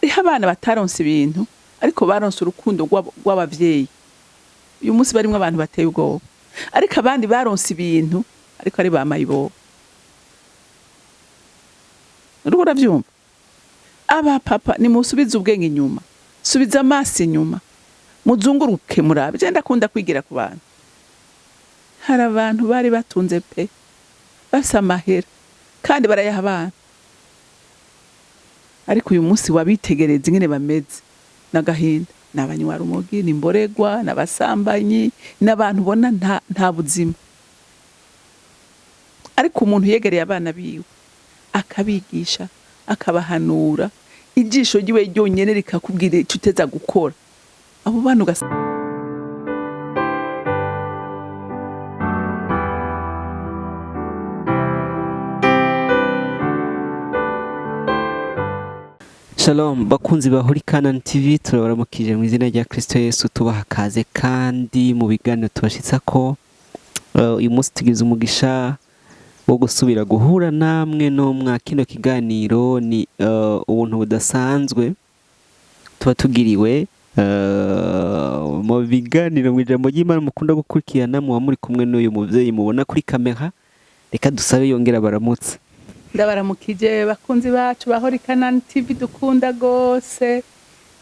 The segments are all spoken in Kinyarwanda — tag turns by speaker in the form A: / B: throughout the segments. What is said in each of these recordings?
A: hariho abana bataronse ibintu ariko baronse urukundo rw'abavyeyi. Uyu munsi barimwe abantu bateye ubwoba, ariko abandi baronse ibintu ariko ari ba mayibobo. Uriko uravyumva? Aba papa ni musubiza ubwenge inyuma, subiza amaso inyuma, muzunguruke murabe. Je ndakunda kwigira ku bantu. Hari abantu bari batunze pe, basa amahera kandi barayaha abana, ariko uyu munsi wabitegereza ingene bameze n'agahinda. N'abanywa rumogi, n'imboregwa, n'abasambanyi, n'abantu bona nta buzima. Ariko umuntu yegereye abana biwe akabigisha, akabahanura, ijisho ryiwe ryonyene rikakubwira icyo uteza gukora, abo bana
B: Shalom bakunzi ba RUGO TV, turabaramukije mu izina rya Kristo Yesu, tubaha kaze kandi mu biganiro tubashitsako. Uyu munsi tugize umugisha wo gusubira guhura namwe no mwakino kiganiro. Ni ubuntu budasanzwe tuba tugiriwe mu biganiro mu ijambo ry'Imana mukunda gukurikirana. Muba muri kumwe n'uyu muvyeyi mubona kuri kamera. Reka dusabe yongera baramutse.
A: Ndabaramukije bakunzi bacu ba CANAAN TV dukunda gose.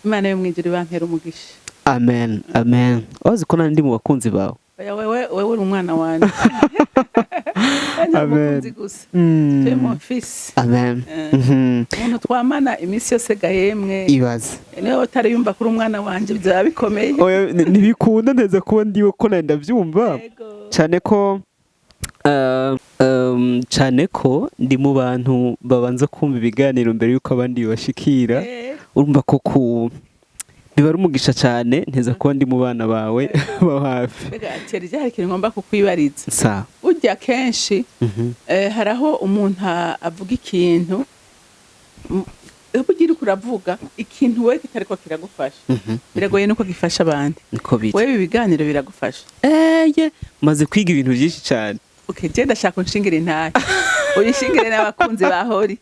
A: Imana yo mwijuru bampera umugisha.
B: Amen, amen. Ozi ko nandi mu bakunzi bawe.
A: Wewe uri umwana wanje.
B: Amen.
A: Twe mon fils.
B: Amen.
A: Umuntu twamana imisi yose gahemwe.
B: Ibaze.
A: Niyo utari yumva kuri umwana wanje bizaba bikomeye.
B: Oya ntibikunda neza kuba ndiwe ko nenda byumva. Cyane ko cyane ko ndi mu bantu babanza kumva ibiganiro mbere yuko abandi bashikira. Urumva ko biba ari umugisha cyane, nteza kuba ndi mu bana bawe ba hafi.
A: Cyari cyari kintu ngomba kukwibariza.
B: Sa
A: ujya kenshi haraho umuntu avuga ikintu ubugira kuravuga ikintu we kitariko kiragufasha. Biragoye nuko gifasha abandi. Wewe ibiganiro biragufasha.
B: Maze kwiga ibintu byinshi cyane.
A: Okay, je ndashaka unshingire intahe. Uyishingire n'abakunzi ba Hori.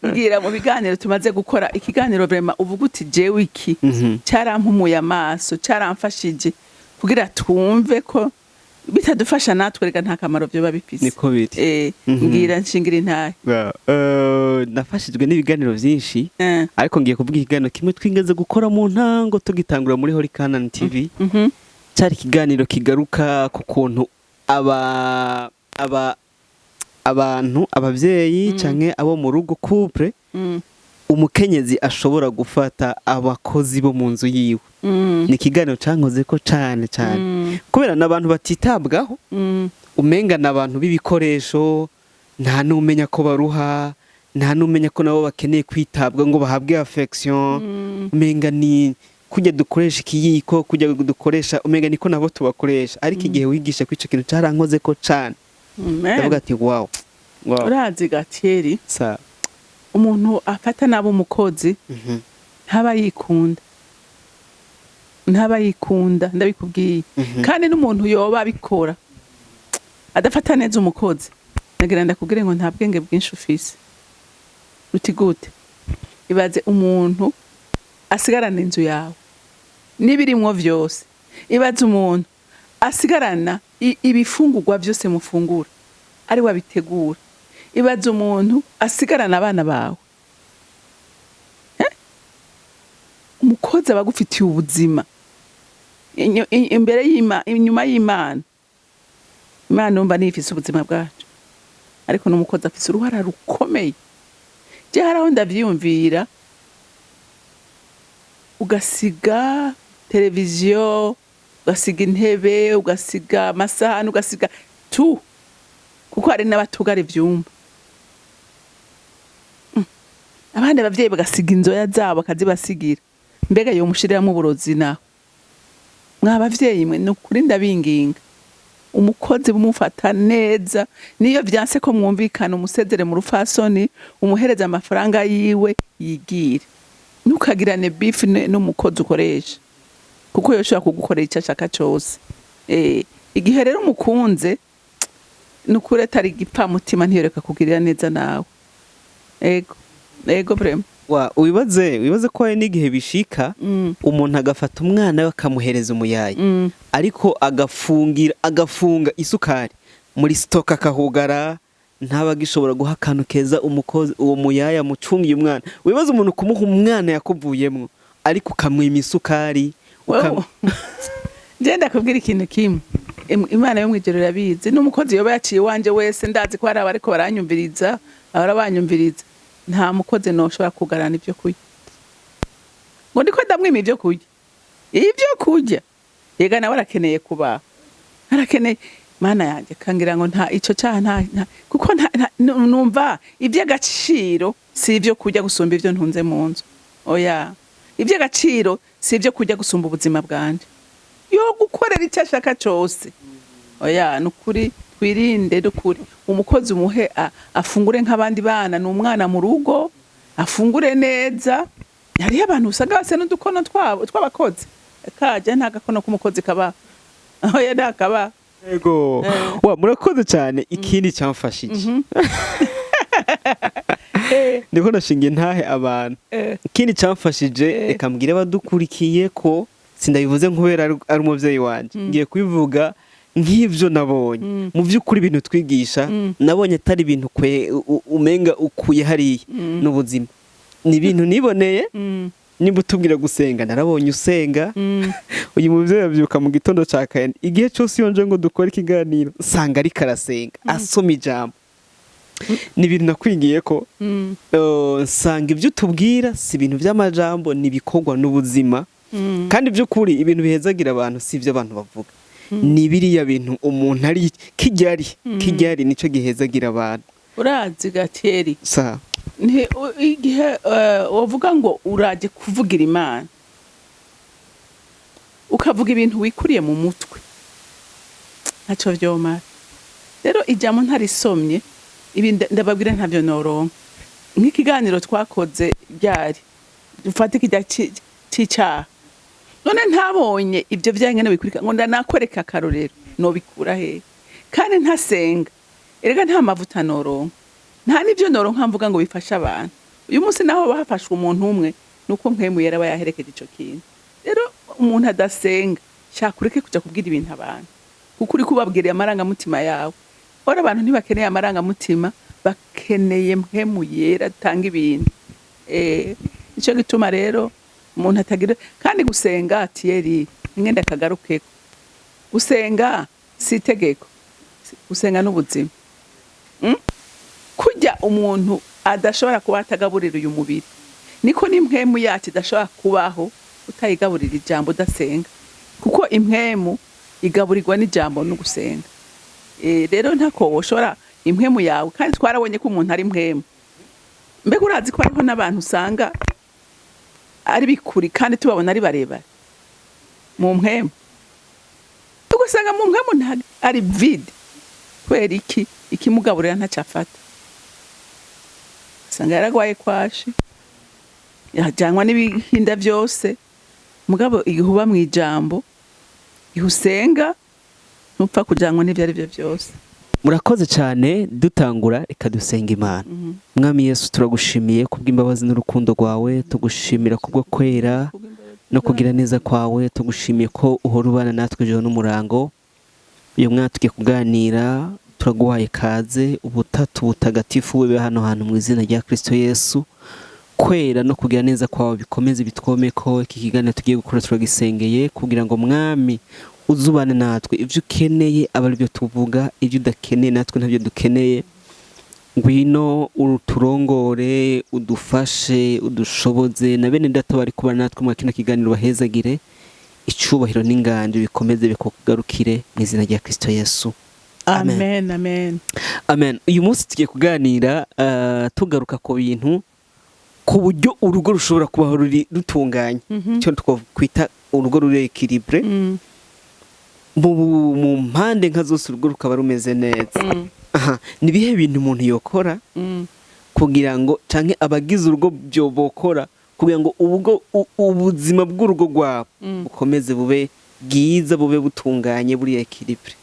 A: Mbwira mu biganiro tumaze gukora ikiganiro vraiment uvuga uti jewe iki cyarampumuye amaso, cyaramfashije kugira twumve ko bitadufasha natwe rega nta kamaro byo babipise.
B: Niko biri.
A: Mbwira nshingire intahe.
B: Nafashijwe n'ibiganiro byinshi, ariko ngiye kuvuga ikiganiro kimwe twingeze gukora mu ntango tugitangura muri CANAAN TV. Cyari ikiganiro kigaruka ku kuntu abantu abavyeyi canke abo mu rugo couple, umukenyezi ashobora gufata abakozi bo mu nzu yiwe. Ni ikiganiro cankoze ko cyane kubera n'abantu batitabwaho. Umenga n'abantu b'ibikoresho, nta numenya ko baruha, nta numenya ko nabo bakeneye kwitabwa ngo bahabwe affection. Umenga ni kujya dukoresha ikiyiko, kujya dukoresha, umenga niko nabo tubakoresha. Ariko igihe wigisha kwica kintu carankoze ko cyane. Ndavuga ati wow.
A: Urazi gateri
B: sa
A: umuntu afata nabo umukozi ntaba yikunda ndabikubwiye. Kandi n'umuntu yoba bikora adafata neza umukozi, nagira ndakubwire ngo nta bwenge bwinshi ufise. Uti gute? Ibaze umuntu asigarana inzu yawe nibirimwo vyose. Ibaze umuntu asigarana ibifungurwa byose mufungura ari wabitegura. Ibaze umuntu asigarana abana bawe. Umukozi abagufitiye ubuzima imbere inyuma y'Imana. Imana numva nifise ubuzima bwacu, ariko n'umukozi afise uruhara rukomeye. Je haraho ndavyiyumvira, ugasiga televiziyo, ugasiga intebe, ugasiga amasahani, ugasiga tu, kuko hari n'abatugara ivyumba. Abandi abavyeyi bagasiga inzoya zabo bakazibasigira. Mbega yo mushiramo uburozi naho. Mwabavyeyi mwe nukuri ndabinginga, umukozi bumufata neza, niyo vyanse ko mwumvikana umusezere mu rufasoni, umuhereza amafaranga yiwe yigire. Nukagirane beef n'umukozi ukoresha, kuko yoshobora kugukorera icyo ashaka cyose. Igihe rero umukunze nukuri atari igipfa mutima ntiyoreka kugirira neza nawe. Ego vraiment.
B: wibaze ko hari n'igihe bishika umuntu agafata umwana we akamuhereza umuyaya ariko agafunga isukari muri stock akahugara ntaba gishobora guha akantu keza umukozi uwo muyaya mucungiye umwana. Wibaze umuntu kumuha umwana yakuvuyemwo ariko ukamwima isukari
A: Ngenda kubwira ikintu kimwe, Imana yo mwijuru irabizi, n'umukozi yoba yaciye wanje wese ndazi ko hari abariko baranyumviriza, abanyumviriza, nta mukozi no ushobora kugarana ibyo kurya ngo ndiko ndamwima ibyo kurya yega nawe arakeneye kubaho, arakeneye. Mana yanjye kangira ngo nta ico cyaha nta kuko numva iby'agaciro si ibyo kurya gusumba ibyo ntunze mu nzu. Oya, iby'agaciro si ibyo kurya gusumba ubuzima bwanje, yo gukorera icyo ashaka cyose. Oya, nukuri twirinde, dukuri umukozi umuhe afungure nk'abandi bana, n'umwana mu rugo afungure neza. Hariho abantu usanga base n'udukono tw'abakozi kaje nta gakono k'umukozi kaba. Oya, ndakaba
B: Ego. Murakoze cyane. Ikindi cyamfashije ndiko nashingiye ntahe abantu. Ikindi cyamfashije reka mbwire abadukurikiye ko sindabivuze nkubera ari umuvyeyi wanje, ngiye kubivuga nk'ivyo nabonye mu by'ukuri ibintu twigisha. Nabonye atari ibintu umenga ukuye hariya n'ubuzima, ni ibintu niboneye. Nimba utubwira gusenga, narabonye usenga. Uyu muvyeyi yavyuka mu gitondo ca kane, igihe cyose yonje ngo dukore ikiganiro sanga ari karasenga asoma ijambo. Ni ibintu nakwigiye ko nsanga ibyo utubwira si ibintu by'amajambo, ni ibikorwa n'ubuzima. Kandi by'ukuri ibintu bihezagira abantu si ibyo abantu bavuga, ni biriya bintu umuntu ari kijyari nico gihezagira abantu.
A: Urazi gateri
B: sa
A: igihe wavuga ngo uraje kuvugira Imana, ukavuga ibintu wikuriye mu mutwe, ntacyo vyomara. Rero ijambo ntarisomye ibi ndababwira ntavyo noronka. Nk'ikiganiro twakoze ryari dufate kijya c'icaha, none ntabonye ibyo vyangene bikurika ngo ndanakwereka akarorero, no bikura he? Kandi ntasenga, erega nta mavuta noronka, nta n'ibyo noronka mvuga ngo bifasha abantu. Uyu munsi naho bahafashwe umuntu umwe nuko mpemu yera bayaherekeje ico kintu. Rero umuntu adasenga shakureke kuja kubwira ibintu abantu, kuko uri kubabwiriye amarangamutima yawe. Ora abantu ntibakeneye amarangamutima, bakeneye mpemu yera tanga ibintu. Ico gituma rero umuntu atagira. Kandi gusenga atiyeri ngenda kagarukeko, gusenga si itegeko, gusenga n'ubuzima. Kujya umuntu adashobora kuba atagaburira uyu mubiri, niko n'impwemu yacu idashobora kubaho utayigaburira ijambo udasenga, kuko impwemu igaburirwa n'ijambo no gusenga. Rero ntako woshobora impwemu yawe, kandi twarabonye ko umuntu ari impwemu. Mbega urazi ko hariho n'abantu usanga ari bikuri kandi tubabona ari barebare mu mpwemu, tugusanga mu mpwemu ari vide. Kwera ikimugaburira ntacafata, usanga yaragwaye kwashi, yajyanwa n'ibihinda byose. Mugabo igihuba mu ijambo, ihusenga ntupfa kujyanwa n'ibyo ari byo byose.
B: Murakoze cyane. Dutangura reka dusenga Imana. Mwami Yesu, turagushimiye kubw'imbabazi n'urukundo rwawe, tugushimira kubwo kwera no kugira neza kwawe, tugushimiye ko uhora ubana natwe ijoro n'umurango. Uyu mwana tugiye kuganira, turaguhaye kaze. Ubutatu butagatifu bube hano hantu mu izina rya Kristo Yesu. Kwera no kugira neza kwawe bikomeze bitwomeko. Iki kiganiro tugiye gukora turagisengeye kugira ngo Mwami uzubane natwe, ibyo ukeneye aba aribyo tuvuga, ibyo udakeneye natwe ntabyo dukeneye. Ngwino uturongore, udufashe, udushoboze, na bene data bari kubana natwe mu kino kiganiro bahezagire. Icubahiro n'inganje bikomeze bikugarukire mu izina rya Kristo Yesu.
A: Amen. Amen.
B: Amen. Uyu munsi tugiye kuganira tugaruka ku bintu, ku buryo urugo rushobora kubaho rutunganye. Cyo twakwita urugo ruri equilibre. Mu mpande nka zose urugo rukaba rumeze neza. Ni bihe bintu umuntu yokora kugira ngo canke abagize urugo byo bokora kugira ngo ubuzima bw'urugo rwabo bukomeze bube bwiza, bube butunganye, buri equilibre?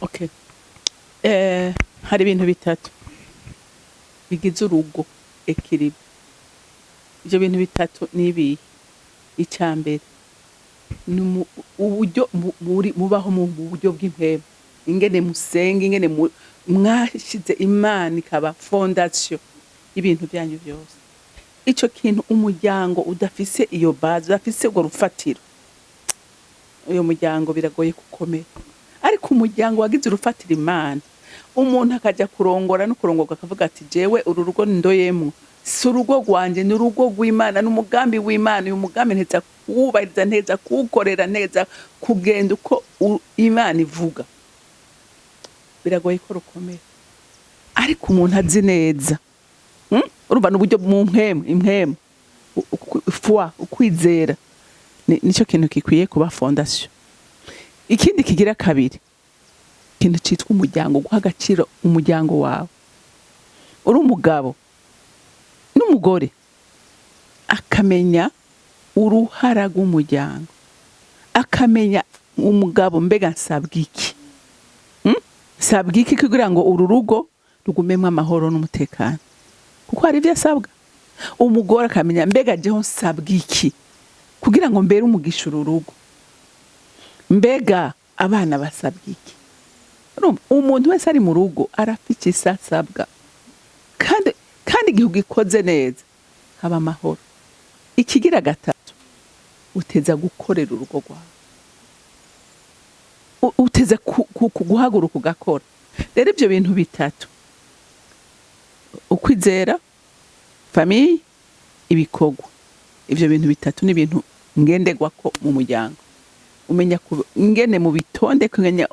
A: Okay. Hari ibintu bitatu bigize urugo equilibre. ibyo bintu bitatu nibi icambere uburyo mubaho mu buryo bw'impemu, ingene musenga, ingene mwashize Imana ikaba fondation y'ibintu byanyu byose. Ico kintu umuryango udafise iyo base, udafise urwo rufatiro, uyo muryango biragoye gukomera. Ariko umuryango wagize urufatira Imana, umuntu akajya kurongora no kurongorwa akavuga ati jewe uru rugo ndoyemo si urugo rwanje, ni urugo rw'Imana, n'umugambi w'Imana. Uyu mugambi nteza kuwubahiriza, nteza kuwukorera neza, kugenda uko Imana ivuga. Biragoye ko rukomera. Ariko umuntu azi neza, urumva n'uburyo mu impemu foi, ukwizera, nicyo kintu gikwiye kuba fondation. Ikindi kigira kabiri, ikintu cyitwa umuryango, guha agaciro umuryango wawe. Uri umugabo n'umugore akamenya uruhara rw'umuryango, akamenya umugabo mbega nsabwiki, sabwiki kugira ngo uru rugo rugumemo amahoro n'umutekano, kuko hari ibyo asabwa. Umugore akamenya mbega jeho nsabwiki kugira ngo mbere umugisha uru rugo, mbega abana basabwiki. Umuntu wese ari mu rugo arafite isasabwa, kandi igihugu ikoze neza haba amahoro. Ikigira gatatu, uteza gukorera urugo rwawe, uteza guhaguruka ugakora. Rero ibyo bintu bitatu, ukwizera, famiye, ibikorwa, ibyo bintu bitatu ni ibintu ngenderwa ko mu muryango. Umenya ingene mu bitonde, kumenya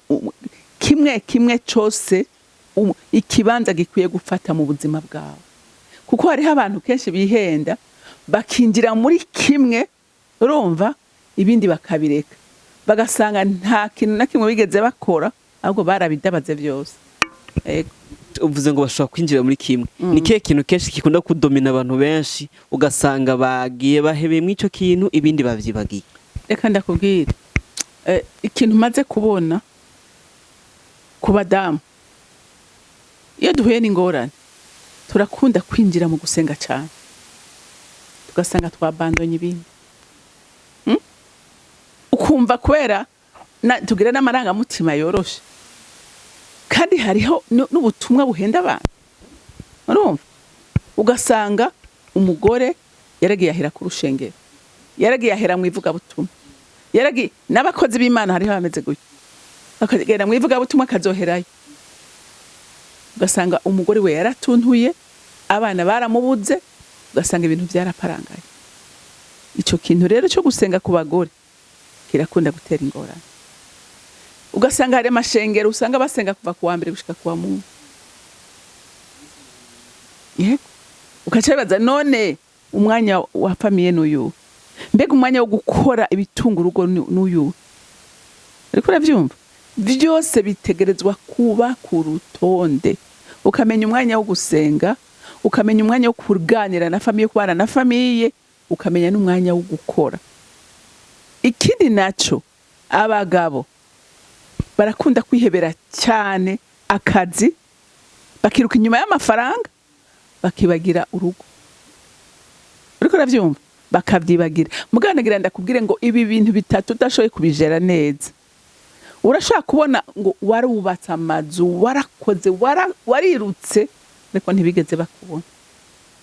A: kimwe cyose ikibanza gikwiye gufata mu buzima bwawe. Kuko hariho abantu kenshi bihenda bakinjira muri kimwe, urumva ibindi bakabireka, bagasanga nta kintu na kimwe bigeze bakora, ahubwo barabidabaze byose.
B: Uvuze ngo bashobora kwinjira muri kimwe. Ni kihe kintu kenshi gikunda kudomina abantu benshi, ugasanga bagiye bahebeye mu ico kintu, ibindi bavyibagiye?
A: Reka ndakubwira ikintu maze kubona ku badamu, iyo duhuye n'ingorane turakunda kwinjira mu gusenga cyane, tugasanga twabandonye ibindi. Ukumva kubera tugira n'amarangamutima yoroshe, kandi hariho n'ubutumwa buhenda abantu, urumva. Ugasanga umugore yaragiye ahera ku rushengero, yaragiye ahera mu ivugabutumwa, yaragiye n'abakozi b'Imana hariho bameze gutyo, akagera mu ivugabutumwa akazoherayo. Ugasanga umugore we yaratuntuye, abana baramubuze, ugasanga ibintu byaraparangaye. Ico kintu rero cyo gusenga ku bagore kirakunda gutera ingorane. Ugasanga hari amashengero usanga basenga kuva ku wa mbere gushika ku wa mungu. Ukacabaza none umwanya wa famiye n'uyu, mbega umwanya wo gukora ibitunga urugo n'uyu. Ariko uravyumva, byose bitegerezwa kuba ku rutonde. Ukamenya umwanya wo gusenga, ukamenya umwanya wo kuganira na famiye, kubana na famiye, ukamenya n'umwanya wo gukora. Ikindi naco, abagabo barakunda kwihebera cyane akazi, bakiruka inyuma y'amafaranga, bakibagira urugo. Uriko uravyumva, bakavyibagira. Muganagira ndakubwire ngo ibi bintu bitatu udashoboye kubijera neza, urashaka kubona ngo warubatse amazu, warakoze, warirutse, ariko ntibigeze bakubona.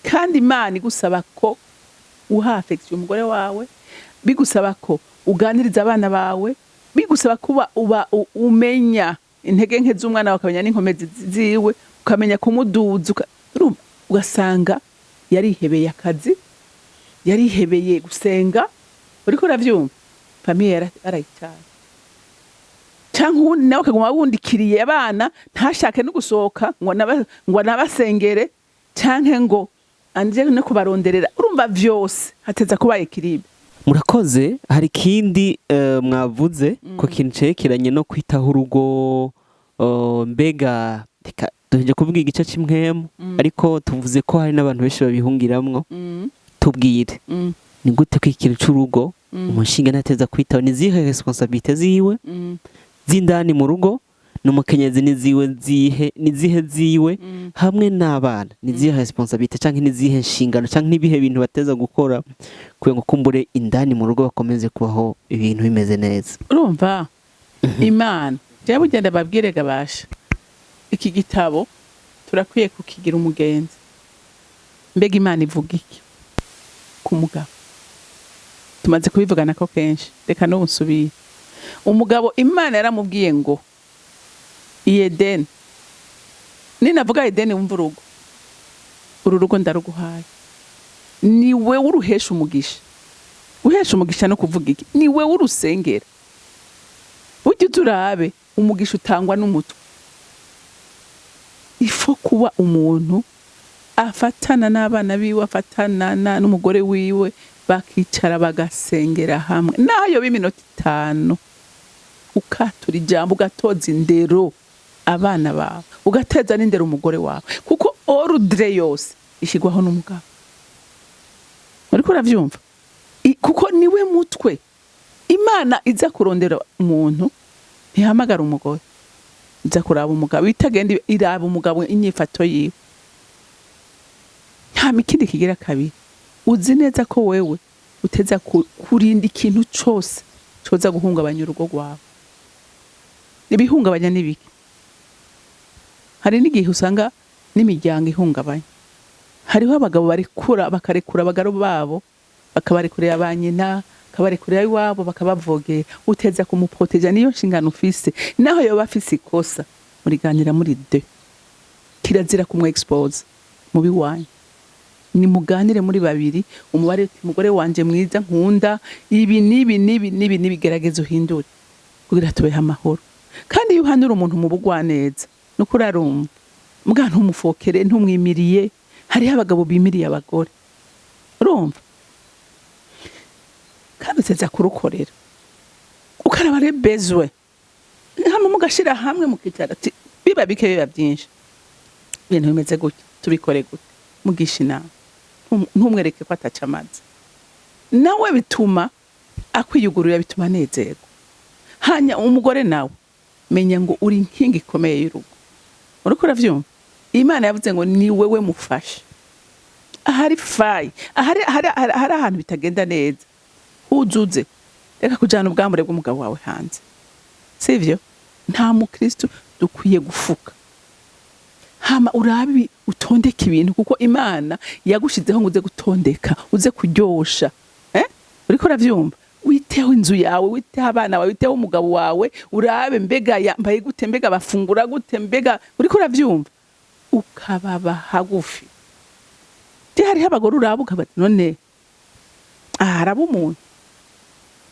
A: Kandi Imana igusaba ko uha affection umugore wawe, bigusaba ko uganiriza abana bawe, bigusaba kuba umenya intege nke z'umwana wawe, ukamenya n'inkomezi ziwe, ukamenya kumuduza. Ugasanga yarihebeye akazi, yarihebeye gusenga. Uriko uravyumva, famiye arayicana. Canke nawe akaguma wundikiriye abana, ntashake no gusohoka ngo nabasengere, canke ngo anje no kubaronderera. Urumva vyose hateza kuba equilibre.
B: Murakoze. Hari kindi mwavuze ko kintu cerekeranye no kwitaho urugo, mbega tuje kuvuga igice cy'impwemu, ariko tuvuze ko hari n'abantu benshi babihungiramwo. Tubwire ni gute ko ikintu c'urugo umushinga nateza kwitaho, ni zihe responsabilité ziwe z'indani mu rugo, n'umukenyezi nizihe ziwe hamwe n'abana nizihe responsabilité canke nizihe nshingano canke nibihe bintu bateza gukora kugira ngo kumbure indani mu rugo bakomeze kubaho ibintu bimeze neza.
A: Urumva Imana je bugenda babwire gabasha iki gitabo turakwiye kukigira umugenzi. Mbega Imana ivuga iki ku mugabo? Tumaze kubivugana ko kenshi, reka no usubire. Umugabo Imana yaramubwiye ngo Eden, ninavuga Eden wumva uru rugo ndaruguhaye, ni we uruhesha umugisha. Uhesha umugisha no kuvuga iki? Ni we urusengera. Ujye turabe umugisha utangwa n'umutwe. Ifo kuba umuntu afatana n'abana biwe, afatana n'umugore wiwe, bakicara bagasengera hamwe nayo b'iminota 5, ukatura ijambo, ugatoza indero abana bawe, ugateza n'indero umugore wawe, kuko ordre yose ishigwaho n'umugabo. Ariko uravyumva kuko niwe mutwe. Imana iza kurondera umuntu ntihamagara umugore, iza kuraba umugabo, itagenda iraba umugabo inyifato yiwe. Nta mikindi kigira kabiri. Uzi neza ko wewe uteza kurinda ikintu cyose coza guhungabanya urugo rwawe. Ibihungabanya nibiki? Hari n'igihe usanga n'imiryango ihungabanya. Hariho abagabo bakarekura abagabo babo, bakabarekurira abanyina, bakabarekurira iwabo, bakabavogera. Uteza kumuproteja, niyo nshingano ufise. Naho yoba afise ikosa, muriganira muri de. Kirazira kumwe expose mu biwanyu. Ni muganire muri babiri, umugore wanje mwiza nkunda, ibi nibigerageza uhindure kugira tubeho amahoro. Kandi iyo uhanura umuntu mu bugwaneza no kurarumva, muga ntumufokere, ntumwimiriye. Hariho abagabo bimiriye abagore, urumva? Kandi uteza kurukorera ukaraba re bezwe hamwe, mugashira hamwe mukicara ati biba bike biba byinshi, ibintu bimeze gutya, tubikore gutya, mugisha inama, ntumwereke ko ataca amazi. Nawe bituma akwiyugurura, bituma nezerwa. Hanya umugore nawe menya ngo uri inkingi ikomeye y'urugo. Uriko uravyumva? Imana yavuze ngo ni wewe mufasha. Ahari fayi, ahari ahantu bitagenda neza, uzuze reka kujana ubwambure bw'umugabo wawe hanze. Sivyo? Nta mukristo dukwiye gufuka. Hama urabi utondeka ibintu, kuko Imana yagushizeho ngo uze gutondeka, uze kuryosha. Uriko uravyumva? Witeho inzu yawe, witeho abana bawe, witeho umugabo wawe, urabe mbega yambaye gute, mbega bafungura gute, mbega uriko uravyumva? Ukababa hagufi. Hariho abagore urabuka bati none araba umuntu.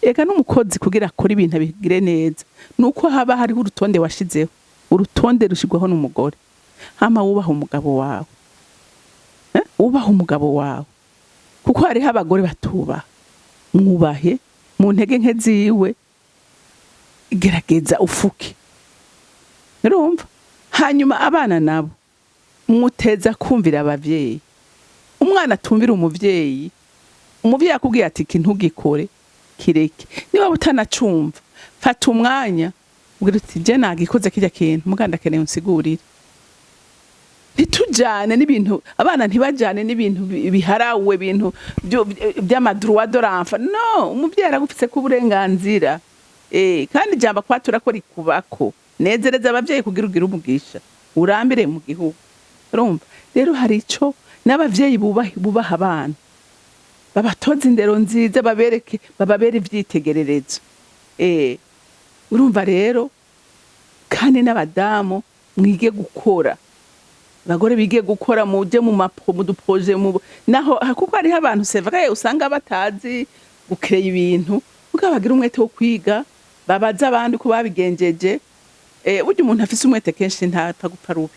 A: Eka n'umukozi kugira akora ibintu bigire neza, nuko haba hariho urutonde washizeho. Urutonde rushigwaho n'umugore. Hama wubaha umugabo wawe. Ubaha umugabo wawe. Kuko hariho abagore batubaha. Mwubahe mu ntege nke ziwe, gerageza ufuke. Urumva? Hanyuma abana nabo muteza kumvira abavyeyi. Umwana atumvira umuvyeyi, umuvyeyi akubwiye ati ntugikore, kireke. Niba utanacumva, fata umwanya ugira uti je nagikoze kirya kintu, muganda keneye unsigurire. Ntitujane n'ibintu, abana ntibajane n'ibintu biharawe, ibintu by'amadroit de l'enfant. No, umuvyeyi aragufise ko uburenganzira. Kandi jamba kwatura ko rikubako. Nezereza abavyeyi kugira ugira umugisha, urambire mu gihugu. Urumva? Rero hari ico n'abavyeyi bubaha abana, babatoza indero nziza, bababere ivyitegererezo. Urumva rero? Kandi n'abadamu mwige gukora. Abagore bige gukora, muje mu duproje naho, kuko hariho abantu sevakaye usanga batazi gukreya ibintu, ugabagira umwete wo kwiga, babaza abandi ko babigenjeje. Burya umuntu afise umwete kenshi ntapfa gupfa rubi.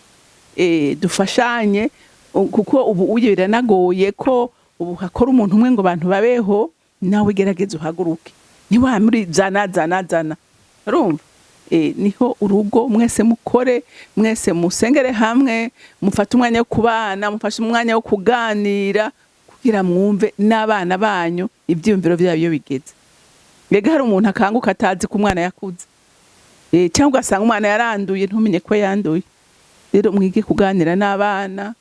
A: Dufashanye, kuko ubu uye biranagoye ko ubu hakora umuntu umwe ngo abantu babeho, nawe gerageza uhaguruke. Niwa muri zana. Urumva? Niho urugo mwese mukore, mwese musengere hamwe, mufata umwanya wo kubana, mufashe umwanya wo kuganira, kugira mwumve n'abana banyu ivyiyumviro byabo bigeze. Mbega hari umuntu akanguka atazi ku mwana yakuze. cyangwa ugasanga umwana yaranduye ntumenye ko yanduye. Rero mwige kuganira n'abana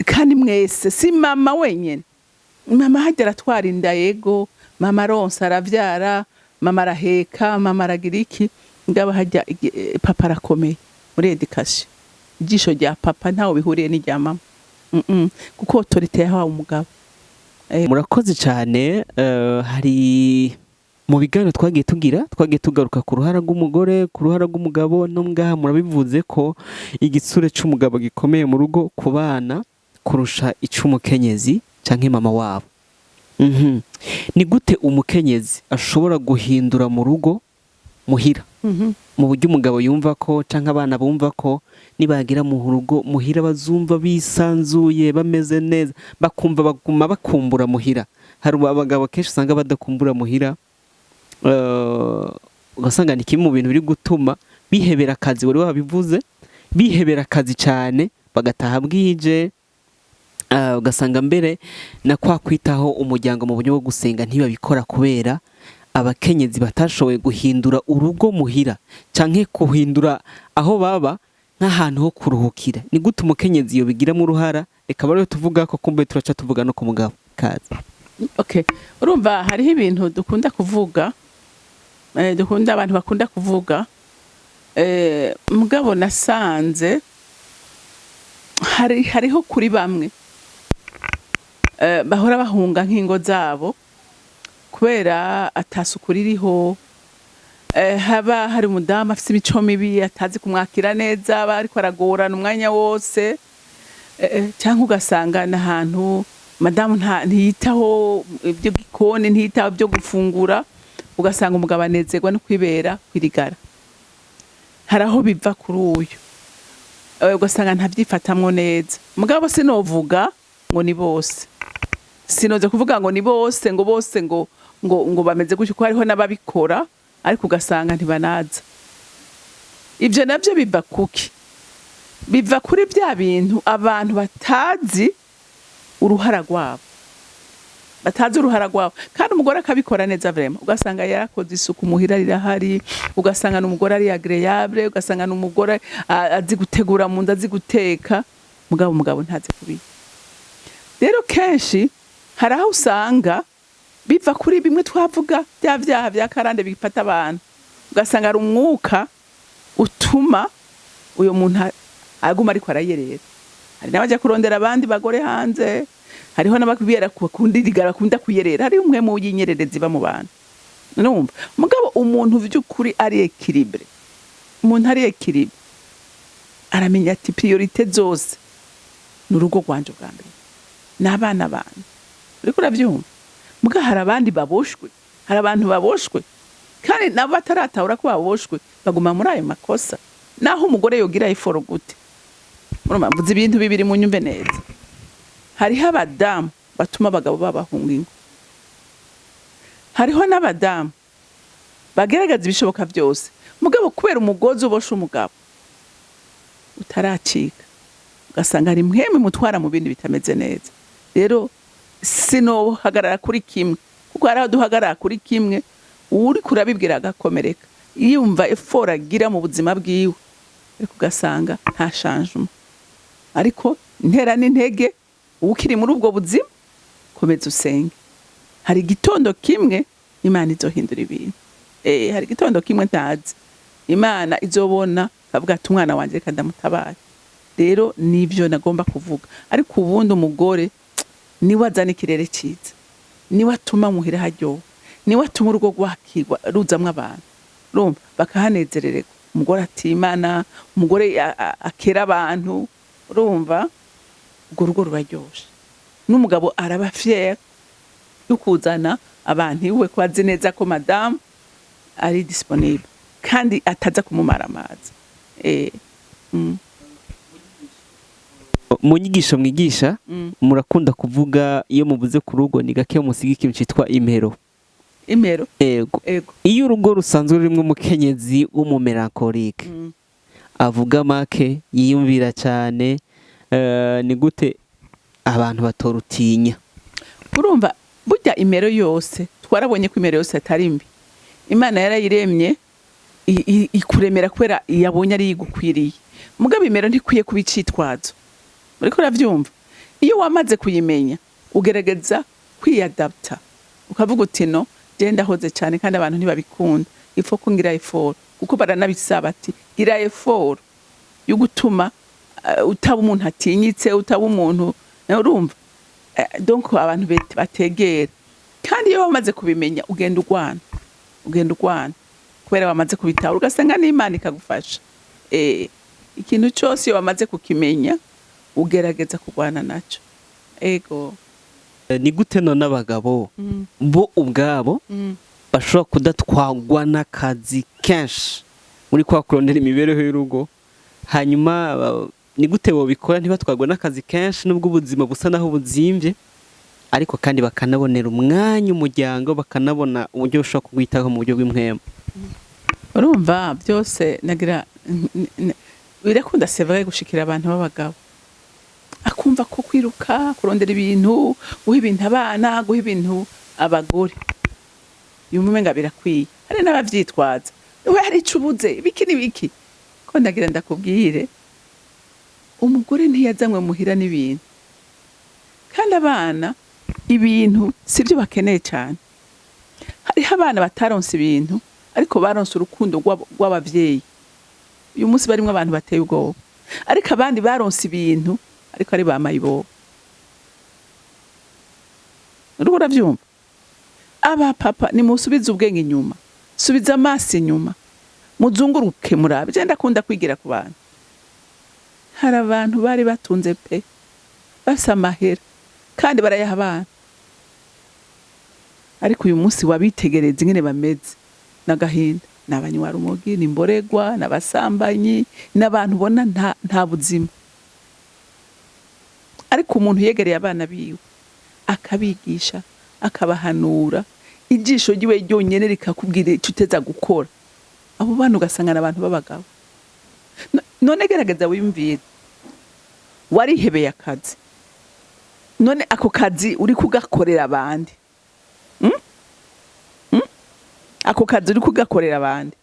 A: kandi mwese si mama wenyene. Mama hajya aratwara inda yego, mama aronsa aravyara, mama araheka, mama aragira iki, ngaba hajya papa arakomeye muri education. Ijisho rya papa ntawe bihuriye n'irya mama. Kuko autorité yahawe umugabo.
B: Murakoze cyane. Hari mu biganiro twagiye tugaruka ku ruhara rw'umugore, ku ruhara rw'umugabo, no ngaha murabivuze ko igitsure cy'umugabo gikomeye mu rugo ku bana kurusha icumukenyezi canke mama wabo. Ni gute umukenyezi ashobora guhindura mu rugo muhira mu buryo umugabo yumva ko canke abana bumva ko nibagira mu rugo muhira bazumva bisanzuye bameze neza, bakumva baguma bakumbura muhira. Hari abagabo kenshi usanga badakumbura muhira, ugasanga ni kimwe mu bintu biri gutuma bihebera akazi. Wari wabivuze, bihebera akazi cyane bagataha bwije, ugasanga mbere na kwa kwitaho umuryango mu buryo bwo gusenga ntibabikora kubera abakenyezi batashoboye guhindura urugo muhira canke kuhindura aho baba nk'ahantu ho kuruhukira. Ni gute umukenyezi yo bigiramo uruhara? Reka bari tuvuga ko kumbe turaca tuvuga no ku mugabo. Kazi.
A: Okay, urumva hariho ibintu dukunda kuvuga, abantu bakunda kuvuga, mugabo nasanze hariho kuri bamwe bahora bahunga nk'ingo zabo kubera atasukura iriho. Haba hari umudamu afite imico mibi atazi kumwakira neza, ariko aragorana umwanya wose, cyangwa ugasanga n'ahantu madamu ntiyitaho ibyo gikoni, ntiyitaho byo gufungura, ugasanga umugabo anezerwa no kwibera kwirigara. Hari aho biva kuri uyu, ugasanga ntabyifatamwo neza. Mugabo sinovuga ngo ni bose, sinoze kuvuga ngo ni bose, ngo bose ngo bameze gutyo, ko hariho n'ababikora ariko ugasanga ntibanaza. Ibyo nabyo biva kuki? Biva kuri bya bintu abantu batazi uruhara rwabo, kandi umugore akabikora neza vraiment. Ugasanga yarakoze isuku muhira rirahari, ugasanga n'umugore ari agréable, ugasanga n'umugore azi gutegura mu nda, azi guteka, umugabo ntazi kubiha. Rero kenshi hari aho usanga biva kuri bimwe twavuga bya byaha bya karande bifata abantu. Ugasanga ari umwuka utuma uyo muntu aguma ariko arayerera. Hari n'abajya kurondera abandi bagore hanze, hariho n'abakubiyera kukundirigara kunda kuyerera. Hari umwe mu yinyererezi ba mu bantu. Numva mugabo umuntu vy'ukuri ari équilibre, umuntu ari équilibre aramenya ati priorité zose n'urugo rwanje bwa mbere n'abana bana. Uriko uravyumva? Muga hari abandi baboshwe, hari abantu baboshwe kandi nabo bataratahura ko baboshwe, baguma muri ayo makosa. Naho umugore yogira iforo gute, murumva mvuze ibintu bibiri mu nyumve neza. Hariho abadamu batuma abagabo babahunga ingo, hariho n'abadamu bagerageza ibishoboka byose, mugabo kubera umugozi ubosha umugabo utaracika, ugasanga ari mwemwe mutwara mu bindi bitameze neza. Rero sino hagarara kuri kimwe, kuko hari aho duhagarara kuri kimwe uri kurabibwira agakomereka, yumva effort agira mu buzima bwiwe, ariko ugasanga nta changement. Ariko ntera n'intege ukiri muri ubwo buzima, komeza usenge. Hari igitondo kimwe Imana izohindura ibintu. Hari igitondo kimwe ntazi Imana izobona kavuga ati umwana wanje reka ndamutabaye. Rero nivyo nagomba kuvuga. Ariko ubundi umugore niwe azana ikirere cyiza, niwe atuma muhira hajyo, niwe atuma urugo rwakirwa ruzamwe abantu, urumva bakahanezerererwa. Umugore ati Imana, umugore akera abantu, urumva ubwo rugo rubaryoshe. N'umugabo araba fier yo kuzana abantu iwe, ko azi neza ko madame ari disponible kandi ataza kumumara amazi.
B: Mu nyigisho mwigisha murakunda kuvuga iyo mubuze ku rugo ni gake musiga ikintu cyitwa impero. Ego. Iyo urugo rusanzwe rurimo umukenyezi w'umumelancholique, avuga make, yiyumvira cyane, ni gute abantu batorutinya?
A: Urumva burya imero yose twarabonye ko imero yose atari mbi. Imana yarayiremye ikuremera kubera yabonye ari igukwiriye. Mugabo imero ntikwiye kubicitwazo. Muriko uravyumva? Iyo wamaze kuyimenya ugerageza kwiyadapta. Ukavuga uti no, je ndahoze cyane kandi abantu ntibabikunda. Ifo kungira effort. Kuko baranabisaba ati gira effort yo gutuma utaba umuntu atinyitse, utaba umuntu urumva. Donc abantu bategera. Kandi iyo wamaze kubimenya ugenda urwana. Kubera wamaze kubitahura ugasanga n'Imana ikagufasha. Ikintu cyose iyo wamaze kukimenya ugerageza kurwana naco. Ego.
B: Ni gute none abagabo bo ubwabo bashobora kudatwagwa n'akazi kenshi muri kwa kurondera imibereho y'urugo, hanyuma ni gute bo bikora ntibatwagwa n'akazi kenshi nubwo ubuzima busa naho buzimvye, ariko kandi bakanabonera umwanya umuryango, bakanabona uburyo ushobora kugwitaho mu buryo bw'impwemu?
A: Urumva byose nagira birakunda severe gushikira abantu b'abagabo, akumva ko kwiruka kurondera ibintu, guha ibintu abana, guha ibintu abagore, yumumenga birakwiye. Hari n'abavyitwaza, we hari icubuze biki nibiki. Ko ndagira ndakubwire, umugore ntiyazanywe muhira n'ibintu, kandi abana ibintu sibyo bakeneye cyane. Hariho abana bataronse ibintu ariko baronse urukundo rw'abavyeyi. Uyu munsi barimwe abantu bateye ubwoba, ariko abandi baronse ibintu ariko ari bamayibo. Urubura vyumva? Aba papa ni musubiza ubwenge inyuma, subiza amaso inyuma, muzunguruke murabe. Je ndakunda kwigira ku bantu. Hari abantu bari batunze pe, basa amahera kandi barayaha abana, ariko uyu munsi wabitegereza ingene bameze n'agahinda. N'abanywa rumogi, n'imboregwa, n'abasambanyi, n'abantu bona nta buzima. Ariko umuntu yegereye abana biwe akabigisha, akabahanura, ijisho ryiwe ryonyene rikakubwira icyo uteza gukora, abo bana ugasanga n'abantu b'abagabo. None gerageza wiyumvire, warihebeye akazi, none ako kazi uri kugakorera abandi. Ako kazi uri kugakorera abandi.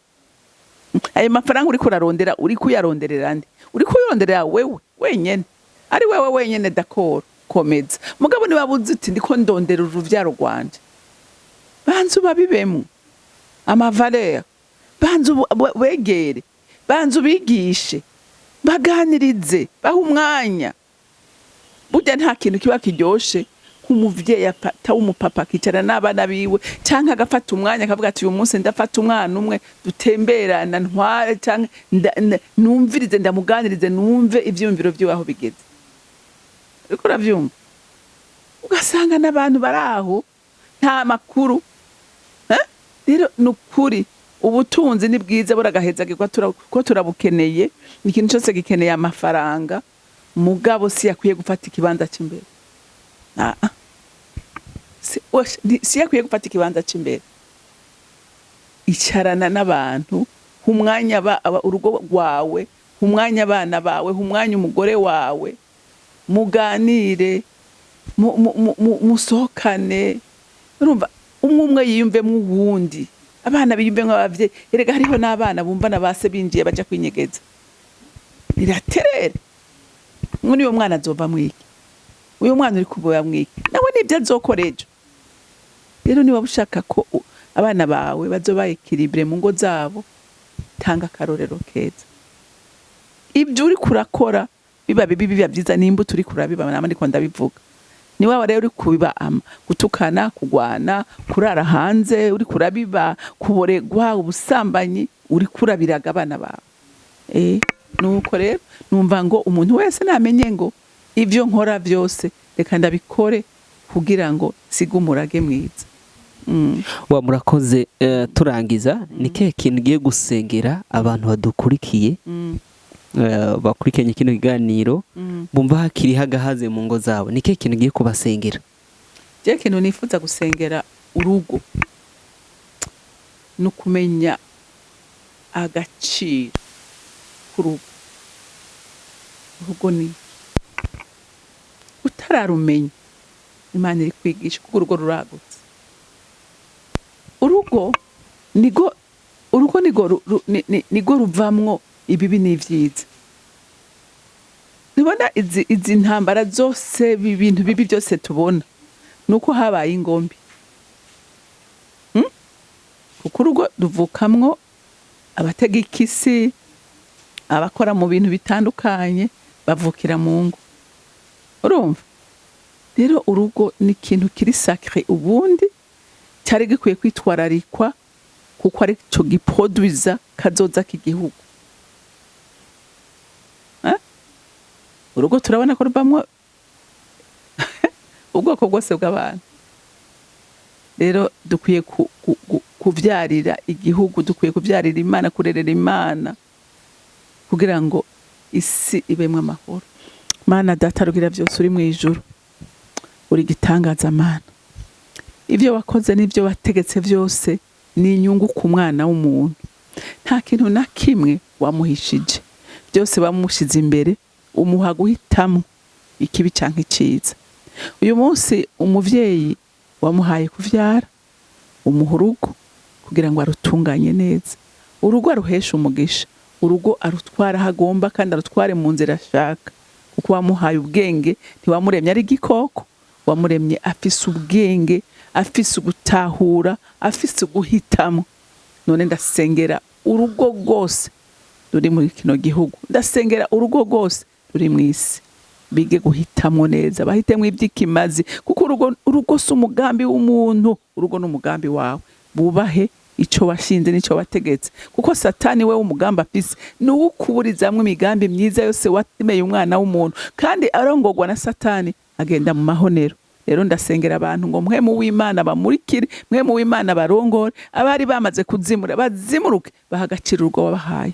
A: Ayo mafaranga uri kurarondera, uri kuyaronderera andi, uri kuyaronderera wewe wenyene. Ari wewe wenyene d'accord, komeza. Mugabo ni babuze uti ndiko ndondera uruvyaro rwanje. Banzu babibemu amavaleur, banzu wegere, banzu bigishe, baganirize, baha umwanya. Burya nta kintu kiba kiryoshe nk'umuvyeyi afata umupapa akicara n'abana biwe, canke agafata umwanya akavuga ati uyu munsi ndafata umwana umwe dutemberana ntware, canke numvirize ndamuganirize, numve ivyumviro vyiwe aho bigeze. Uriko uravyumva? Ugasanga n'abantu baraho nta makuru. Rero nukuri ubutunzi ni bwiza buragahezagirwa ko turabukeneye, ikintu cyose gikeneye amafaranga, mugabo si yakwiye gufata ikibanza cy'imbere. Si yakwiye gufata ikibanza cy'imbere. Icarana n'abantu, umwanya urugo rwawe, umwanya abana bawe, umwanya umugore wawe, muganire, musohokane. Urumva umwe yiyumve mu wundi, abana biyumve nk'abavyeyi. Erega hariho n'abana bumva nabase binjiye baja kwinyegeza. Niraterere. Ngo niyo mwana azova mwiki, uyo mwana uri kuboya mwiki, nawe nibyo azokorejo. Rero niba ushaka ko abana bawe bazoba equilibre mu ngo zabo, tanga karorero keza. Ibyo uri kurakora biba biba byiza, nimba turi kurabiba nama ndiko ndabivuga. Ni wawe rero uri kubiba gutukana, kugwana, kurara hanze, uri kurabiba, kuboregwa, ubusambanyi, uri kurabiraga abana bawe. Nuko rero numva ngo umuntu wese namenye ngo ivyo nkora byose reka ndabikore kugira ngo siga umurage mwiza.
B: Wa murakoze. Turangiza ni kihe kintu giye gusengera abantu badukurikiye, bakurikiranye kino kiganiro, bumva hakiri hagahaze mu ngo zabo? Ni kihe kintu giye kubasengera?
A: Je kintu nifuza gusengera urugo no kumenya agaciro kurugo. Urugo ni utararumenya, Imana iri kwigisha kuko urugo ruragutse. Urugo nigo urugo nigo ruvamwo ibibi n'ivyiza. Nibona izi ntambara zose ibintu bibi byose tubona nuko habaye ingombi. Kuko urugo ruvukamwo abategeka isi, abakora mu bintu bitandukanye, bavukira mu ngo. Urumva? Rero urugo ni ikintu kiri sacré, ubundi cyari gikwiye kwitwararikwa kuko ari cyo giproduiza kazoza k'igihugu. Urugo turabona ko rubamwo ubwoko bwose bw'abantu. Rero dukwiye kuvyarira igihugu, dukwiye kuvyarira Imana, kurerera Imana kugira ngo isi ibemwe amahoro. Mana data rugira byose uri mu ijuru, uri gitangaza Mana. Ivyo wakoze n'ivyo wategetse byose ni inyungu ku mwana w'umuntu. Nta kintu na kimwe wamuhishije, byose bamushize imbere, umuha guhitamo ikibi canke iciza. Uyu munsi umuvyeyi wamuhaye kuvyara, umuha urugo kugira ngo arutunganye neza. Urugo aruhesha umugisha, urugo arutwara hagomba kandi arutware mu nzira ashaka, kuko wamuhaye ubwenge. Ntiwamuremye ari igikoko, wamuremye afise ubwenge, afise gutahura, afise guhitamo. None ndasengera urugo rwose ruri muri kino gihugu, ndasengera urugo rwose ruri mu isi, bige guhitamo neza, bahitemwe ivy'ikimazi, kuko urugo si umugambi w'umuntu, urugo n'umugambi wawe. Bubahe ico washinze n'ico wategetse, kuko Satani we umugambi afise ni uwukuburizamwe imigambi myiza yose watemeye umwana w'umuntu, kandi arongorwa na Satani agenda mu mahonero. Rero ndasengera abantu ngo mpwemu w'Imana bamurikire, mpwemu w'Imana barongore, abari bamaze kuzimura bazimuruke, bahagacira urugo wabahaye.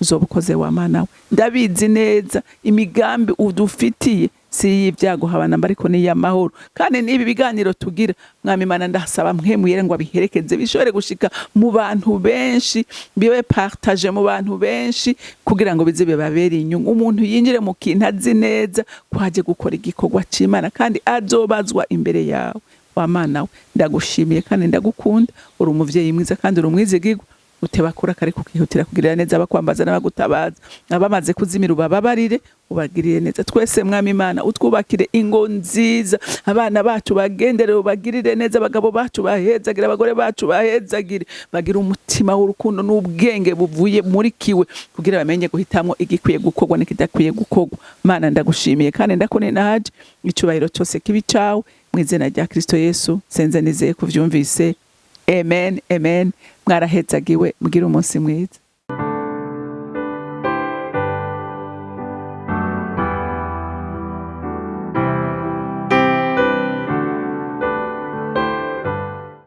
A: Uzoba ukoze wa Mana we. Ndabizi neza imigambi udufitiye si y'ibyago habana ariko ni y'amahoro. Kandi n'ibi biganiro tugira, Mwami Imana ndasaba mpwemu yere ngo abiherekeze, bishobore gushika mu bantu benshi, bibe partage mu bantu benshi, kugira ngo bizibe babere inyungu. Umuntu yinjire mu kintu azi neza kwaje gukora igikorwa c'Imana, kandi azobazwa imbere yawe. Wa Mana we, ndagushimiye kandi ndagukunda, uri umuvyeyi mwiza kandi uri umwizigirwa. Utebakura kare kukihutira kugirira neza abakwambaza n'abagutabaza, abamaze kuzimira ubababarire, ubagirire neza. Twese Mwami Imana utwubakire ingo nziza, abana bacu bagendere, ubagirire neza, abagabo bacu bahezagire, abagore bacu bahezagire, bagira umutima w'urukundo n'ubwenge buvuye muri kiwe, kugira bamenye guhitamwo igikwiye gukorwa n'ikidakwiye gukorwa. Mana ndagushimiye kandi ndakunenaje, icubahiro cyose kibi cawe, mu izina rya Kristo Yesu senze nizeye kuvyumvise. Amen, amen. Mwarahezagiwe, mugira umunsi mwiza.